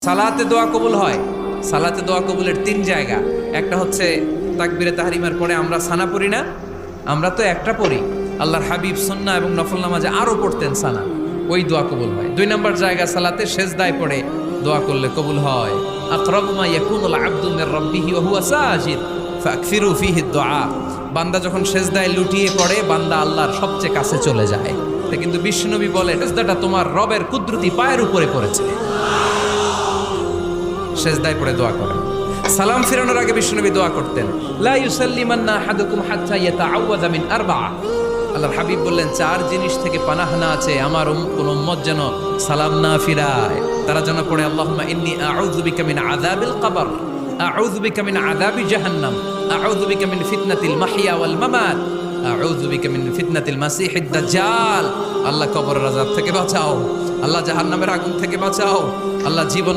সালাতে দোয়া কবুল হয়। সালাতে দোয়া কবুলের তিন জায়গা। একটা হচ্ছে তাকবীরে তাহরিমার পরে আমরা সানা পড়ি না, আমরা তো একটা পড়ি। আল্লাহর হাবিব সুন্নাহ এবং নফল নামাজে আরো পড়তেন সানা, ওই দোয়া কবুল হয়। দুই নম্বর জায়গা সালাতে সেজদায় পড়ে দোয়া করলে কবুল হয়। আকরাবু মা ইয়াকুনুল আবদু মির রাব্বিহি ওয়া হুয়া সাজিদ ফাকসিরু ফীহি দুআ। বান্দা যখন সেজদায় লুটিয়ে পড়ে, বান্দা আল্লাহর সবচেয়ে কাছে চলে যায়। তা কিন্তু বিশ্বনবী বলে, সেজদাটা তোমার রবের কুদরতি পায়ের উপরে পড়েছে। সেজদায় পড়ে দোয়া করেন। সালাম ফিরানোর আগে বিশ্বনবী দোয়া করতেন, লা ইউসাল্লিমান্না আহাদুকুম হাত্তা ইয়াতাআওয়াযা মিন আরবা'a। আল্লাহর হাবিব বললেন, চার জিনিস থেকে পানাহ না আছে আমার কোন উম্মত যেন সালাম না ফিরায়। তারা যেন পড়ে, আল্লাহুম্মা ইন্নী আউযু বিকা মিন আযাবিল কবর, আউযু বিকা মিন আযাবি জাহান্নাম, আউযু বিকা মিন ফিতনাতিল মাহইয়া ওয়াল মামাত, আউযু বিকা মিন ফিতনাতিল মাসিহিদ দাজ্জাল। আল্লাহ কবরের আযাব থেকে বাঁচাও, আল্লাহ জাহান্নামের আগুন থেকে বাঁচাও, আল্লাহ জীবন